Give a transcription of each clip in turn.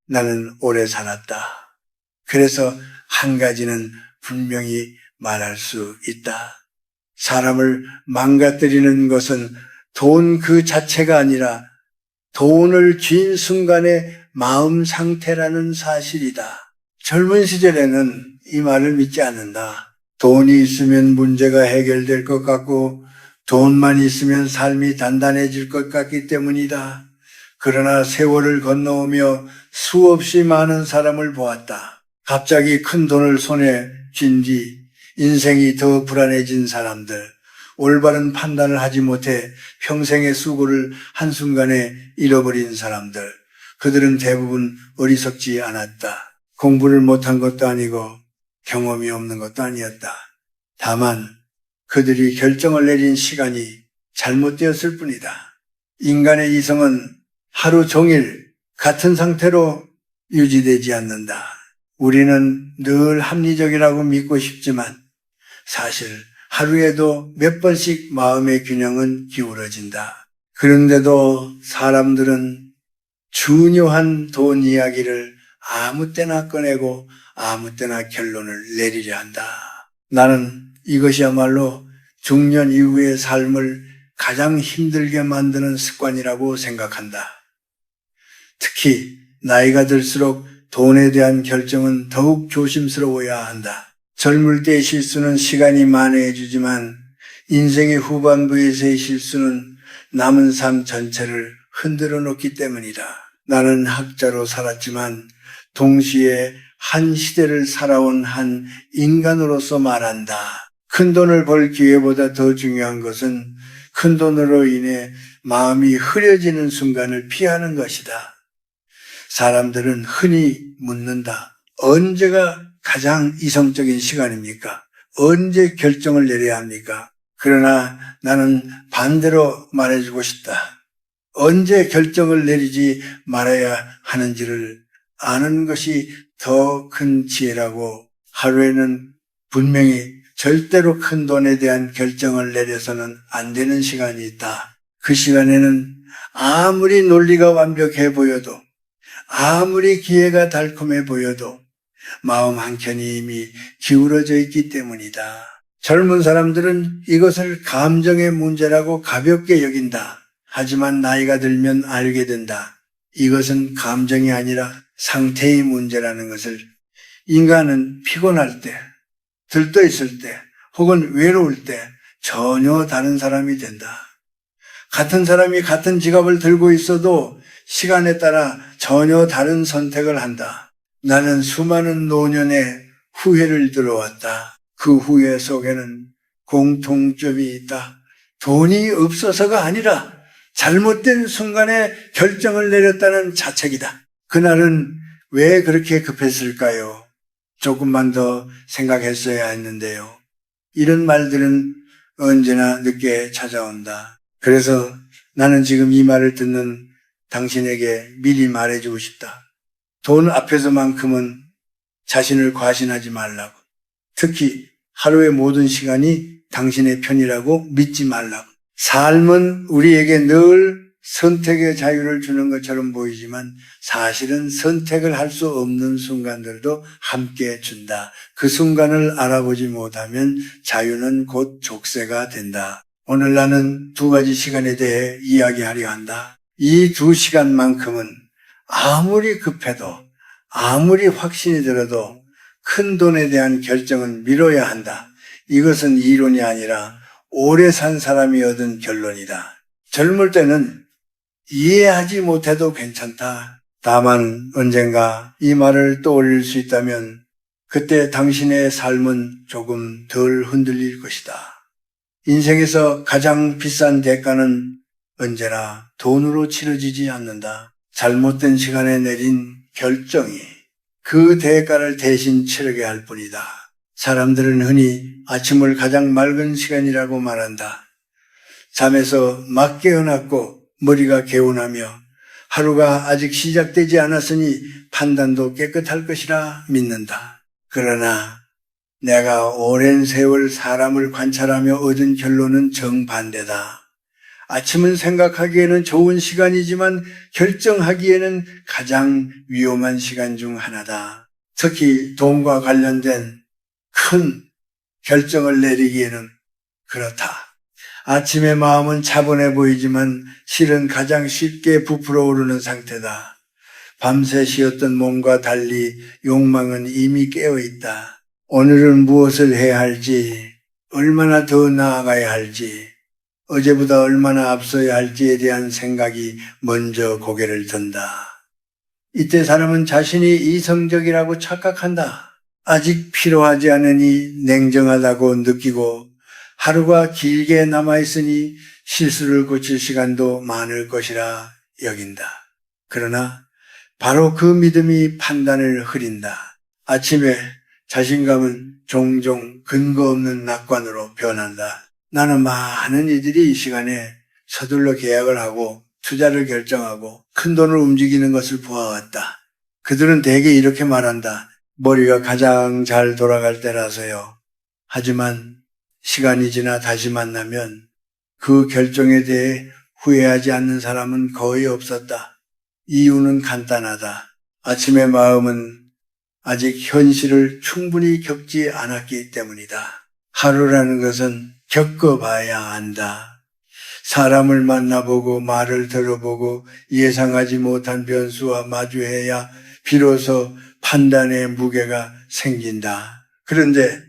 나는 오래 살았다. 그래서 한 가지는 분명히 말할 수 있다. 사람을 망가뜨리는 것은 돈 그 자체가 아니라 돈을 쥔 순간의 마음 상태라는 사실이다. 젊은 시절에는 이 말을 믿지 않는다. 돈이 있으면 문제가 해결될 것 같고 돈만 있으면 삶이 단단해질 것 같기 때문이다. 그러나 세월을 건너오며 수없이 많은 사람을 보았다. 갑자기 큰 돈을 손에 쥔 뒤 인생이 더 불안해진 사람들, 올바른 판단을 하지 못해 평생의 수고를 한순간에 잃어버린 사람들, 그들은 대부분 어리석지 않았다. 공부를 못한 것도 아니고 경험이 없는 것도 아니었다. 다만 그들이 결정을 내린 시간이 잘못되었을 뿐이다. 인간의 이성은 하루 종일 같은 상태로 유지되지 않는다. 우리는 늘 합리적이라고 믿고 싶지만 사실 하루에도 몇 번씩 마음의 균형은 기울어진다. 그런데도 사람들은 중요한 돈 이야기를 아무 때나 꺼내고 아무 때나 결론을 내리려 한다. 나는 이것이야말로 중년 이후의 삶을 가장 힘들게 만드는 습관이라고 생각한다. 특히 나이가 들수록 돈에 대한 결정은 더욱 조심스러워야 한다. 젊을 때의 실수는 시간이 만회해 주지만 인생의 후반부에서의 실수는 남은 삶 전체를 흔들어 놓기 때문이다. 나는 학자로 살았지만 동시에 한 시대를 살아온 한 인간으로서 말한다. 큰 돈을 벌 기회보다 더 중요한 것은 큰 돈으로 인해 마음이 흐려지는 순간을 피하는 것이다. 사람들은 흔히 묻는다. 언제가 가장 이성적인 시간입니까? 언제 결정을 내려야 합니까? 그러나 나는 반대로 말해주고 싶다. 언제 결정을 내리지 말아야 하는지를 아는 것이 더 큰 지혜라고. 하루에는 분명히 절대로 큰 돈에 대한 결정을 내려서는 안 되는 시간이 있다. 그 시간에는 아무리 논리가 완벽해 보여도, 아무리 기회가 달콤해 보여도 마음 한켠이 이미 기울어져 있기 때문이다. 젊은 사람들은 이것을 감정의 문제라고 가볍게 여긴다. 하지만 나이가 들면 알게 된다. 이것은 감정이 아니라 상태의 문제라는 것을. 인간은 피곤할 때, 들떠 있을 때, 혹은 외로울 때 전혀 다른 사람이 된다. 같은 사람이 같은 지갑을 들고 있어도 시간에 따라 전혀 다른 선택을 한다. 나는 수많은 노년의 후회를 들어왔다. 그 후회 속에는 공통점이 있다. 돈이 없어서가 아니라 잘못된 순간에 결정을 내렸다는 자책이다. 그날은 왜 그렇게 급했을까요? 조금만 더 생각했어야 했는데요. 이런 말들은 언제나 늦게 찾아온다. 그래서 나는 지금 이 말을 듣는 당신에게 미리 말해주고 싶다. 돈 앞에서만큼은 자신을 과신하지 말라고. 특히 하루의 모든 시간이 당신의 편이라고 믿지 말라고. 삶은 우리에게 늘 선택의 자유를 주는 것처럼 보이지만 사실은 선택을 할 수 없는 순간들도 함께 준다. 그 순간을 알아보지 못하면 자유는 곧 족쇄가 된다. 오늘 나는 두 가지 시간에 대해 이야기하려 한다. 이 두 시간만큼은 아무리 급해도 아무리 확신이 들어도 큰 돈에 대한 결정은 미뤄야 한다. 이것은 이론이 아니라 오래 산 사람이 얻은 결론이다. 젊을 때는 이해하지 못해도 괜찮다. 다만 언젠가 이 말을 떠올릴 수 있다면 그때 당신의 삶은 조금 덜 흔들릴 것이다. 인생에서 가장 비싼 대가는 언제나 돈으로 치러지지 않는다. 잘못된 시간에 내린 결정이 그 대가를 대신 치르게 할 뿐이다. 사람들은 흔히 아침을 가장 맑은 시간이라고 말한다. 잠에서 막 깨어났고 머리가 개운하며 하루가 아직 시작되지 않았으니 판단도 깨끗할 것이라 믿는다. 그러나 내가 오랜 세월 사람을 관찰하며 얻은 결론은 정반대다. 아침은 생각하기에는 좋은 시간이지만 결정하기에는 가장 위험한 시간 중 하나다. 특히 돈과 관련된 큰 결정을 내리기에는 그렇다. 아침의 마음은 차분해 보이지만 실은 가장 쉽게 부풀어 오르는 상태다. 밤새 쉬었던 몸과 달리 욕망은 이미 깨어 있다. 오늘은 무엇을 해야 할지, 얼마나 더 나아가야 할지, 어제보다 얼마나 앞서야 할지에 대한 생각이 먼저 고개를 든다. 이때 사람은 자신이 이성적이라고 착각한다. 아직 필요하지 않으니 냉정하다고 느끼고 하루가 길게 남아있으니 실수를 고칠 시간도 많을 것이라 여긴다. 그러나 바로 그 믿음이 판단을 흐린다. 아침에 자신감은 종종 근거 없는 낙관으로 변한다. 나는 많은 이들이 이 시간에 서둘러 계약을 하고 투자를 결정하고 큰 돈을 움직이는 것을 보아왔다. 그들은 대개 이렇게 말한다. 머리가 가장 잘 돌아갈 때라서요. 하지만 시간이 지나 다시 만나면 그 결정에 대해 후회하지 않는 사람은 거의 없었다. 이유는 간단하다. 아침의 마음은 아직 현실을 충분히 겪지 않았기 때문이다. 하루라는 것은 겪어봐야 안다. 사람을 만나보고 말을 들어보고 예상하지 못한 변수와 마주해야 비로소 판단의 무게가 생긴다. 그런데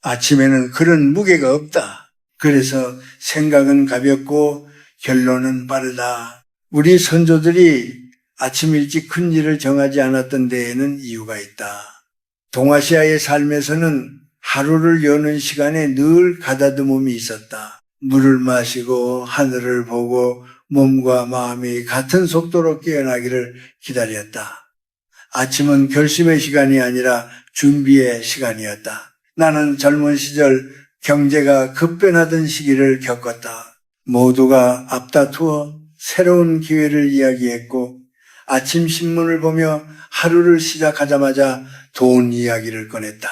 아침에는 그런 무게가 없다. 그래서 생각은 가볍고 결론은 빠르다. 우리 선조들이 아침 일찍 큰 일을 정하지 않았던 데에는 이유가 있다. 동아시아의 삶에서는 하루를 여는 시간에 늘 가다듬음이 있었다. 물을 마시고 하늘을 보고 몸과 마음이 같은 속도로 깨어나기를 기다렸다. 아침은 결심의 시간이 아니라 준비의 시간이었다. 나는 젊은 시절 경제가 급변하던 시기를 겪었다. 모두가 앞다투어 새로운 기회를 이야기했고 아침 신문을 보며 하루를 시작하자마자 돈 이야기를 꺼냈다.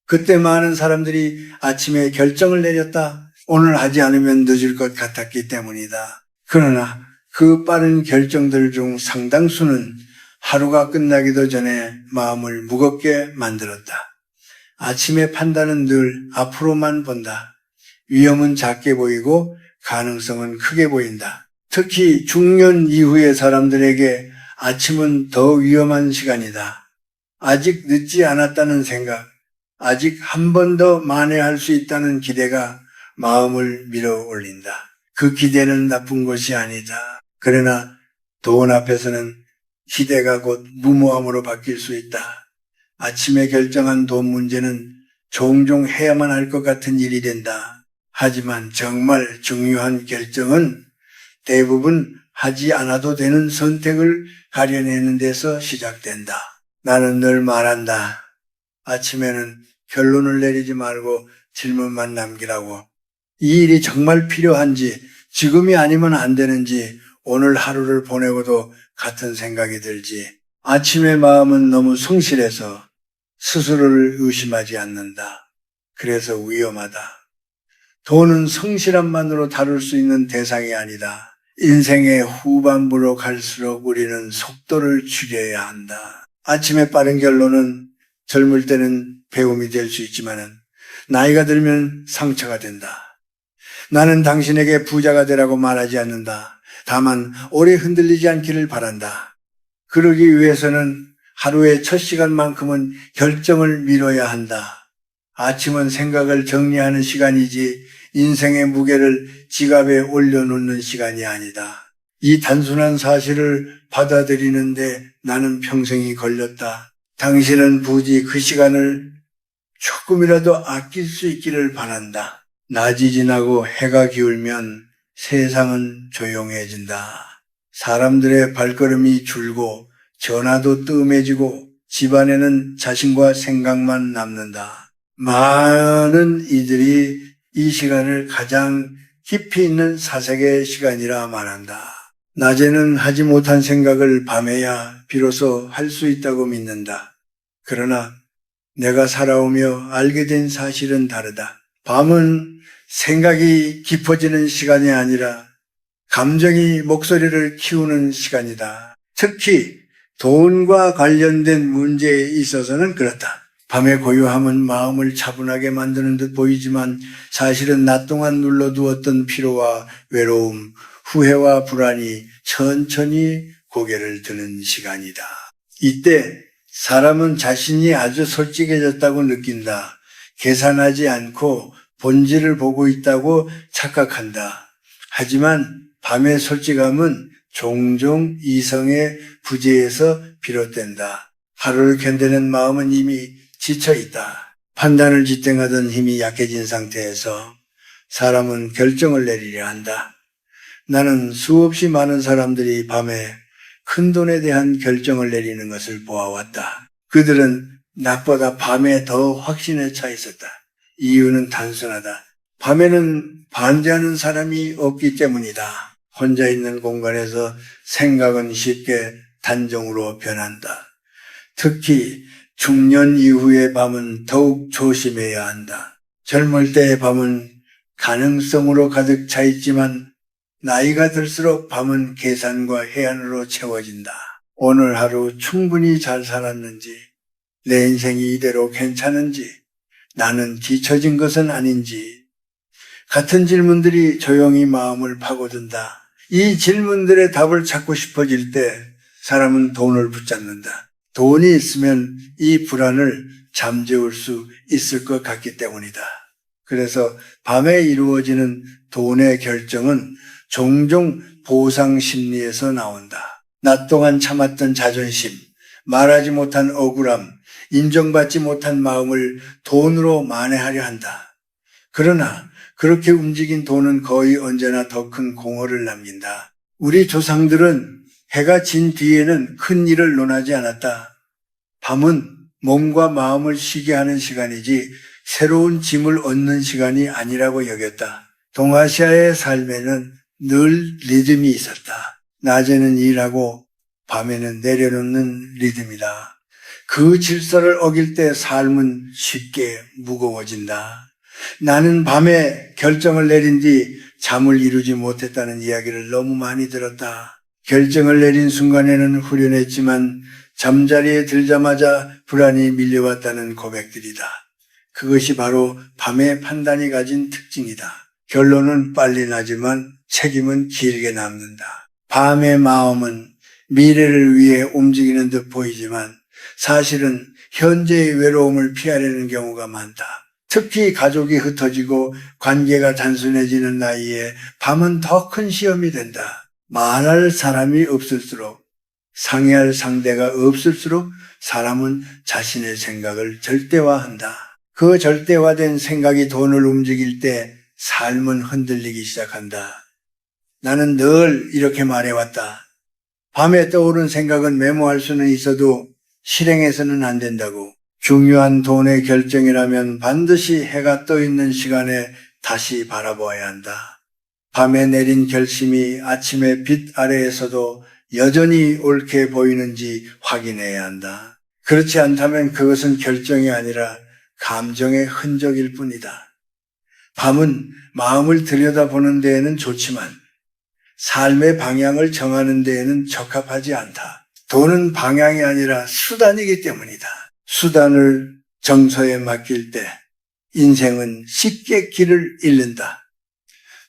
그때 많은 사람들이 아침에 결정을 내렸다. 오늘 하지 않으면 늦을 것 같았기 때문이다. 그러나 그 빠른 결정들 중 상당수는 하루가 끝나기도 전에 마음을 무겁게 만들었다. 아침의 판단은 늘 앞으로만 본다. 위험은 작게 보이고 가능성은 크게 보인다. 특히 중년 이후의 사람들에게 아침은 더 위험한 시간이다. 아직 늦지 않았다는 생각, 아직 한 번 더 만회할 수 있다는 기대가 마음을 밀어 올린다. 그 기대는 나쁜 것이 아니다. 그러나 돈 앞에서는 기대가 곧 무모함으로 바뀔 수 있다. 아침에 결정한 돈 문제는 종종 해야만 할 것 같은 일이 된다. 하지만 정말 중요한 결정은 대부분 하지 않아도 되는 선택을 가려내는 데서 시작된다. 나는 늘 말한다. 아침에는 결론을 내리지 말고 질문만 남기라고. 이 일이 정말 필요한지, 지금이 아니면 안 되는지, 오늘 하루를 보내고도 같은 생각이 들지. 아침의 마음은 너무 성실해서 스스로를 의심하지 않는다. 그래서 위험하다. 돈은 성실함만으로 다룰 수 있는 대상이 아니다. 인생의 후반부로 갈수록 우리는 속도를 줄여야 한다. 아침에 빠른 결론은 젊을 때는 배움이 될 수 있지만 나이가 들면 상처가 된다. 나는 당신에게 부자가 되라고 말하지 않는다. 다만 오래 흔들리지 않기를 바란다. 그러기 위해서는 하루의 첫 시간만큼은 결정을 미뤄야 한다. 아침은 생각을 정리하는 시간이지 인생의 무게를 지갑에 올려놓는 시간이 아니다. 이 단순한 사실을 받아들이는데 나는 평생이 걸렸다. 당신은 부디 그 시간을 조금이라도 아낄 수 있기를 바란다. 낮이 지나고 해가 기울면 세상은 조용해진다. 사람들의 발걸음이 줄고 전화도 뜸해지고 집안에는 자신과 생각만 남는다. 많은 이들이 이 시간을 가장 깊이 있는 사색의 시간이라 말한다. 낮에는 하지 못한 생각을 밤에야 비로소 할 수 있다고 믿는다. 그러나 내가 살아오며 알게 된 사실은 다르다. 밤은 생각이 깊어지는 시간이 아니라 감정이 목소리를 키우는 시간이다. 특히 돈과 관련된 문제에 있어서는 그렇다. 밤의 고요함은 마음을 차분하게 만드는 듯 보이지만 사실은 낮 동안 눌러두었던 피로와 외로움, 후회와 불안이 천천히 고개를 드는 시간이다. 이때 사람은 자신이 아주 솔직해졌다고 느낀다. 계산하지 않고 본질을 보고 있다고 착각한다. 하지만 밤의 솔직함은 종종 이성의 부재에서 비롯된다. 하루를 견디는 마음은 이미 지쳐 있다. 판단을 지탱하던 힘이 약해진 상태에서 사람은 결정을 내리려 한다. 나는 수없이 많은 사람들이 밤에 큰돈에 대한 결정을 내리는 것을 보아왔다. 그들은 낮보다 밤에 더 확신에 차 있었다. 이유는 단순하다. 밤에는 반대하는 사람이 없기 때문이다. 혼자 있는 공간에서 생각은 쉽게 단정으로 변한다. 특히 중년 이후의 밤은 더욱 조심해야 한다. 젊을 때의 밤은 가능성으로 가득 차 있지만 나이가 들수록 밤은 계산과 해안으로 채워진다. 오늘 하루 충분히 잘 살았는지, 내 인생이 이대로 괜찮은지, 나는 뒤처진 것은 아닌지, 같은 질문들이 조용히 마음을 파고든다. 이 질문들의 답을 찾고 싶어질 때 사람은 돈을 붙잡는다. 돈이 있으면 이 불안을 잠재울 수 있을 것 같기 때문이다. 그래서 밤에 이루어지는 돈의 결정은 종종 보상 심리에서 나온다. 낮 동안 참았던 자존심, 말하지 못한 억울함, 인정받지 못한 마음을 돈으로 만회하려 한다. 그러나 그렇게 움직인 돈은 거의 언제나 더 큰 공허를 남긴다. 우리 조상들은 해가 진 뒤에는 큰 일을 논하지 않았다. 밤은 몸과 마음을 쉬게 하는 시간이지 새로운 짐을 얻는 시간이 아니라고 여겼다. 동아시아의 삶에는 늘 리듬이 있었다. 낮에는 일하고 밤에는 내려놓는 리듬이다. 그 질서를 어길 때 삶은 쉽게 무거워진다. 나는 밤에 결정을 내린 뒤 잠을 이루지 못했다는 이야기를 너무 많이 들었다. 결정을 내린 순간에는 후련했지만 잠자리에 들자마자 불안이 밀려왔다는 고백들이다. 그것이 바로 밤의 판단이 가진 특징이다. 결론은 빨리 나지만 책임은 길게 남는다. 밤의 마음은 미래를 위해 움직이는 듯 보이지만 사실은 현재의 외로움을 피하려는 경우가 많다. 특히 가족이 흩어지고 관계가 단순해지는 나이에 밤은 더 큰 시험이 된다. 말할 사람이 없을수록, 상의할 상대가 없을수록 사람은 자신의 생각을 절대화한다. 그 절대화된 생각이 돈을 움직일 때 삶은 흔들리기 시작한다. 나는 늘 이렇게 말해왔다. 밤에 떠오른 생각은 메모할 수는 있어도 실행해서는 안 된다고. 중요한 돈의 결정이라면 반드시 해가 떠 있는 시간에 다시 바라보아야 한다. 밤에 내린 결심이 아침의 빛 아래에서도 여전히 옳게 보이는지 확인해야 한다. 그렇지 않다면 그것은 결정이 아니라 감정의 흔적일 뿐이다. 밤은 마음을 들여다보는 데에는 좋지만 삶의 방향을 정하는 데에는 적합하지 않다. 돈은 방향이 아니라 수단이기 때문이다. 수단을 정서에 맡길 때 인생은 쉽게 길을 잃는다.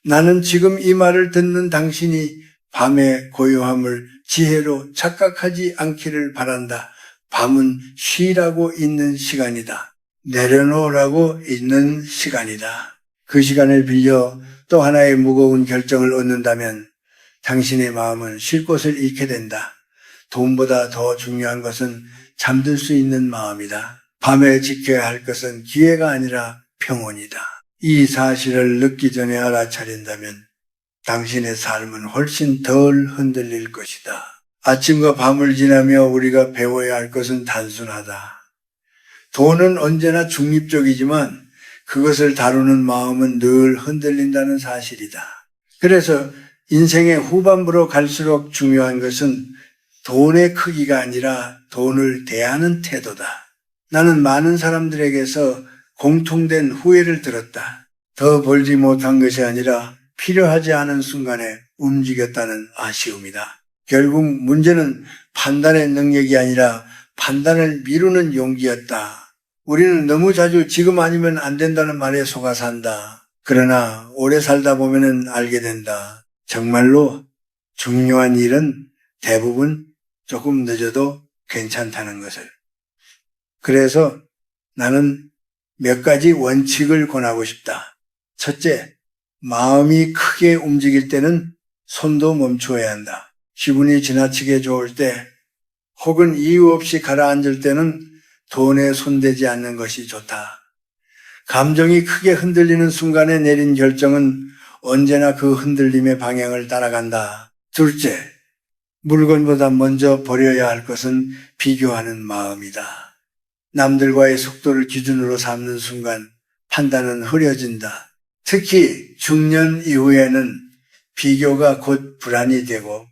나는 지금 이 말을 듣는 당신이 밤의 고요함을 지혜로 착각하지 않기를 바란다. 밤은 쉬라고 있는 시간이다. 내려놓으라고 있는 시간이다. 그 시간을 빌려 또 하나의 무거운 결정을 얻는다면 당신의 마음은 쉴 곳을 잃게 된다. 돈보다 더 중요한 것은 잠들 수 있는 마음이다. 밤에 지켜야 할 것은 기회가 아니라 평온이다. 이 사실을 늦기 전에 알아차린다면 당신의 삶은 훨씬 덜 흔들릴 것이다. 아침과 밤을 지나며 우리가 배워야 할 것은 단순하다. 돈은 언제나 중립적이지만 그것을 다루는 마음은 늘 흔들린다는 사실이다. 그래서 인생의 후반부로 갈수록 중요한 것은 돈의 크기가 아니라 돈을 대하는 태도다. 나는 많은 사람들에게서 공통된 후회를 들었다. 더 벌지 못한 것이 아니라 필요하지 않은 순간에 움직였다는 아쉬움이다. 결국 문제는 판단의 능력이 아니라 판단을 미루는 용기였다. 우리는 너무 자주 지금 아니면 안 된다는 말에 속아 산다. 그러나 오래 살다 보면은 알게 된다. 정말로 중요한 일은 대부분 조금 늦어도 괜찮다는 것을. 그래서 나는 몇 가지 원칙을 권하고 싶다. 첫째, 마음이 크게 움직일 때는 손도 멈추어야 한다. 기분이 지나치게 좋을 때 혹은 이유 없이 가라앉을 때는 돈에 손대지 않는 것이 좋다. 감정이 크게 흔들리는 순간에 내린 결정은 언제나 그 흔들림의 방향을 따라간다. 둘째, 물건보다 먼저 버려야 할 것은 비교하는 마음이다. 남들과의 속도를 기준으로 삼는 순간 판단은 흐려진다. 특히 중년 이후에는 비교가 곧 불안이 되고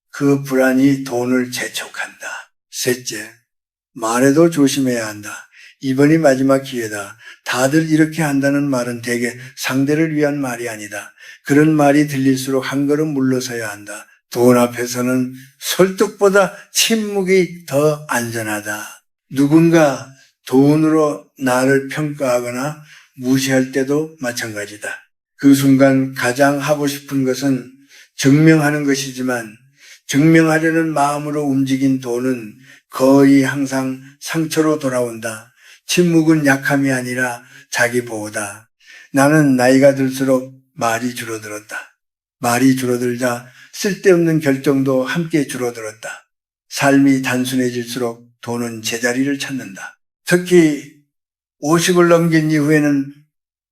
그 불안이 돈을 재촉한다. 셋째, 말에도 조심해야 한다. 이번이 마지막 기회다. 다들 이렇게 한다는 말은 대개 상대를 위한 말이 아니다. 그런 말이 들릴수록 한 걸음 물러서야 한다. 돈 앞에서는 설득보다 침묵이 더 안전하다. 누군가 돈으로 나를 평가하거나 무시할 때도 마찬가지다. 그 순간 가장 하고 싶은 것은 증명하는 것이지만 증명하려는 마음으로 움직인 돈은 거의 항상 상처로 돌아온다. 침묵은 약함이 아니라 자기 보호다. 나는 나이가 들수록 말이 줄어들었다. 말이 줄어들자 쓸데없는 결정도 함께 줄어들었다. 삶이 단순해질수록 돈은 제자리를 찾는다. 특히 50을 넘긴 이후에는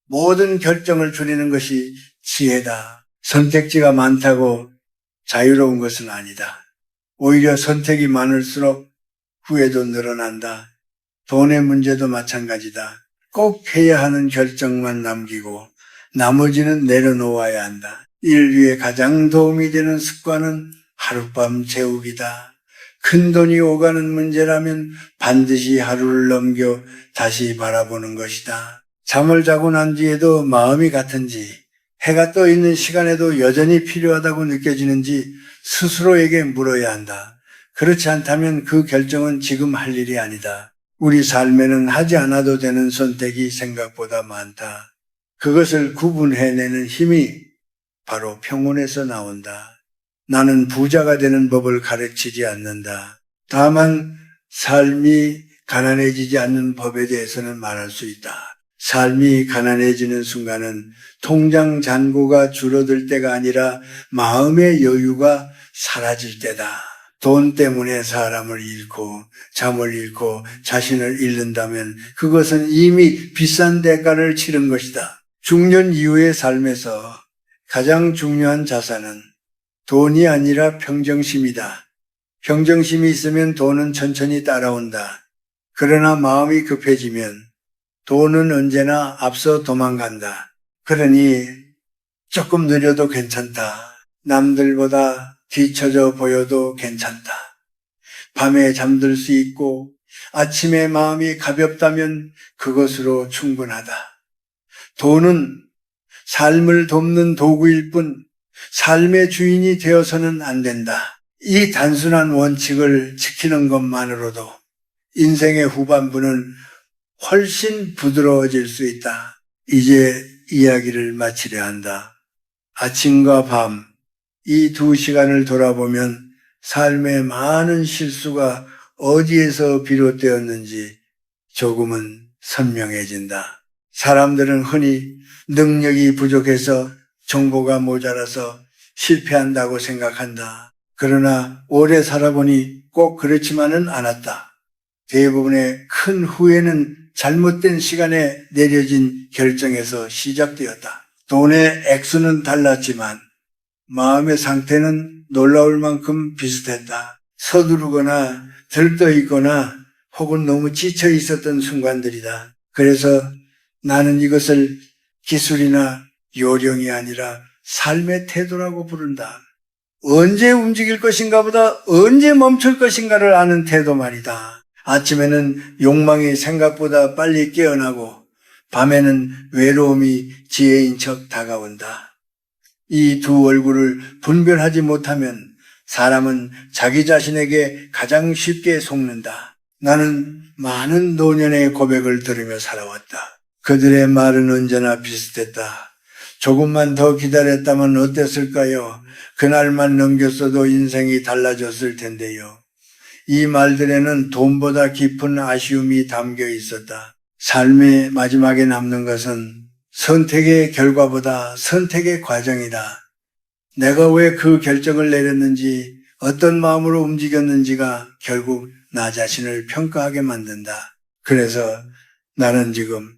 모든 결정을 줄이는 것이 지혜다. 선택지가 많다고 자유로운 것은 아니다. 오히려 선택이 많을수록 후회도 늘어난다. 돈의 문제도 마찬가지다. 꼭 해야 하는 결정만 남기고 나머지는 내려놓아야 한다. 인류에 가장 도움이 되는 습관은 하룻밤 재우기다. 큰 돈이 오가는 문제라면 반드시 하루를 넘겨 다시 바라보는 것이다. 잠을 자고 난 뒤에도 마음이 같은지, 해가 떠 있는 시간에도 여전히 필요하다고 느껴지는지 스스로에게 물어야 한다. 그렇지 않다면 그 결정은 지금 할 일이 아니다. 우리 삶에는 하지 않아도 되는 선택이 생각보다 많다. 그것을 구분해내는 힘이 바로 평온에서 나온다. 나는 부자가 되는 법을 가르치지 않는다. 다만 삶이 가난해지지 않는 법에 대해서는 말할 수 있다. 삶이 가난해지는 순간은 통장 잔고가 줄어들 때가 아니라 마음의 여유가 사라질 때다. 돈 때문에 사람을 잃고 잠을 잃고 자신을 잃는다면 그것은 이미 비싼 대가를 치른 것이다. 중년 이후의 삶에서 가장 중요한 자산은 돈이 아니라 평정심이다. 평정심이 있으면 돈은 천천히 따라온다. 그러나 마음이 급해지면 돈은 언제나 앞서 도망간다. 그러니 조금 느려도 괜찮다. 남들보다 뒤처져 보여도 괜찮다. 밤에 잠들 수 있고 아침에 마음이 가볍다면 그것으로 충분하다. 돈은 삶을 돕는 도구일 뿐 삶의 주인이 되어서는 안 된다. 이 단순한 원칙을 지키는 것만으로도 인생의 후반부는 훨씬 부드러워질 수 있다. 이제 이야기를 마치려 한다. 아침과 밤, 이 2시간을 돌아보면 삶의 많은 실수가 어디에서 비롯되었는지 조금은 선명해진다. 사람들은 흔히 능력이 부족해서 정보가 모자라서 실패한다고 생각한다. 그러나 오래 살아보니 꼭 그렇지만은 않았다. 대부분의 큰 후회는 잘못된 시간에 내려진 결정에서 시작되었다. 돈의 액수는 달랐지만 마음의 상태는 놀라울 만큼 비슷했다. 서두르거나 들떠 있거나 혹은 너무 지쳐 있었던 순간들이다. 그래서 나는 이것을 기술이나 요령이 아니라 삶의 태도라고 부른다. 언제 움직일 것인가 보다 언제 멈출 것인가를 아는 태도 말이다. 아침에는 욕망이 생각보다 빨리 깨어나고 밤에는 외로움이 지혜인 척 다가온다. 이 두 얼굴을 분별하지 못하면 사람은 자기 자신에게 가장 쉽게 속는다. 나는 많은 노년의 고백을 들으며 살아왔다. 그들의 말은 언제나 비슷했다. 조금만 더 기다렸다면 어땠을까요? 그날만 넘겼어도 인생이 달라졌을 텐데요. 이 말들에는 돈보다 깊은 아쉬움이 담겨 있었다. 삶의 마지막에 남는 것은 선택의 결과보다 선택의 과정이다. 내가 왜 그 결정을 내렸는지, 어떤 마음으로 움직였는지가 결국 나 자신을 평가하게 만든다. 그래서 나는 지금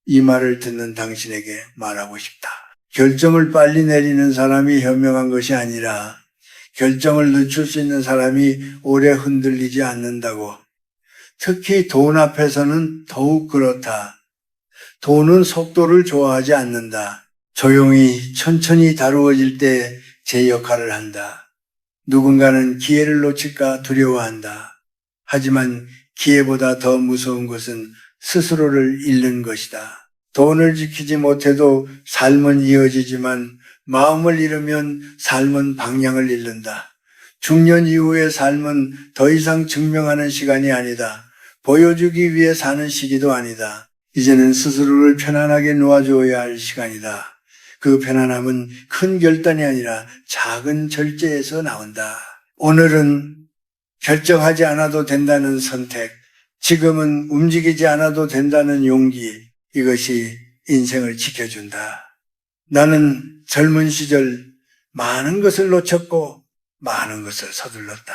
이 말을 듣는 당신에게 말하고 싶다. 결정을 빨리 내리는 사람이 현명한 것이 아니라 결정을 늦출 수 있는 사람이 오래 흔들리지 않는다고. 특히 돈 앞에서는 더욱 그렇다. 돈은 속도를 좋아하지 않는다. 조용히 천천히 다루어질 때 제 역할을 한다. 누군가는 기회를 놓칠까 두려워한다. 하지만 기회보다 더 무서운 것은 스스로를 잃는 것이다. 돈을 지키지 못해도 삶은 이어지지만 마음을 잃으면 삶은 방향을 잃는다. 중년 이후의 삶은 더 이상 증명하는 시간이 아니다. 보여주기 위해 사는 시기도 아니다. 이제는 스스로를 편안하게 놓아줘야 할 시간이다. 그 편안함은 큰 결단이 아니라 작은 절제에서 나온다. 오늘은 결정하지 않아도 된다는 선택, 지금은 움직이지 않아도 된다는 용기, 이것이 인생을 지켜준다. 나는 젊은 시절 많은 것을 놓쳤고 많은 것을 서둘렀다.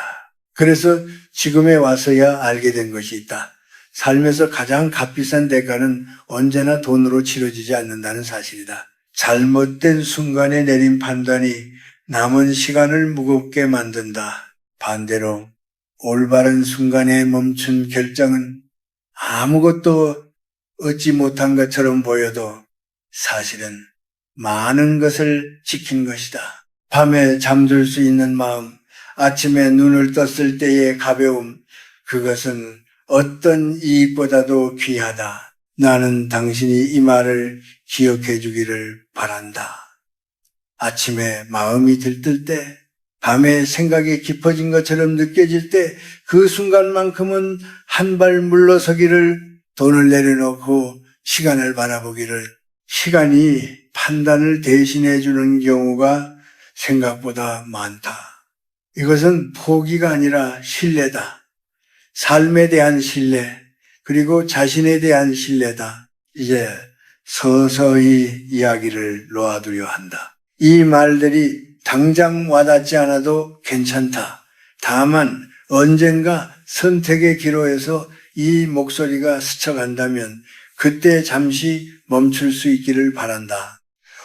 그래서 지금에 와서야 알게 된 것이 있다. 삶에서 가장 값비싼 대가는 언제나 돈으로 치러지지 않는다는 사실이다. 잘못된 순간에 내린 판단이 남은 시간을 무겁게 만든다. 반대로 올바른 순간에 멈춘 결정은 아무것도 얻지 못한 것처럼 보여도 사실은 많은 것을 지킨 것이다. 밤에 잠들 수 있는 마음, 아침에 눈을 떴을 때의 가벼움, 그것은 어떤 이익보다도 귀하다. 나는 당신이 이 말을 기억해 주기를 바란다. 아침에 마음이 들뜰 때, 밤에 생각이 깊어진 것처럼 느껴질 때, 그 순간만큼은 한 발 물러서기를, 돈을 내려놓고 시간을 바라보기를, 시간이 판단을 대신해 주는 경우가 생각보다 많다. 이것은 포기가 아니라 신뢰다. 삶에 대한 신뢰, 그리고 자신에 대한 신뢰다. 이제 서서히 이야기를 놓아두려 한다. 이 말들이 당장 와닿지 않아도 괜찮다. 다만 언젠가 선택의 기로에서 이 목소리가 스쳐간다면 그때 잠시 멈출 수 있기를 바란다.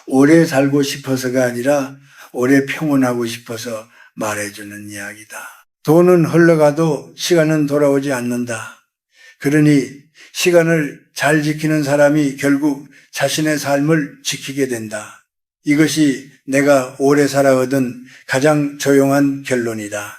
오래 살고 싶어서가 아니라 오래 평온하고 싶어서 말해주는 이야기다. 돈은 흘러가도 시간은 돌아오지 않는다. 그러니 시간을 잘 지키는 사람이 결국 자신의 삶을 지키게 된다. 이것이 내가 오래 살아 얻은 가장 조용한 결론이다.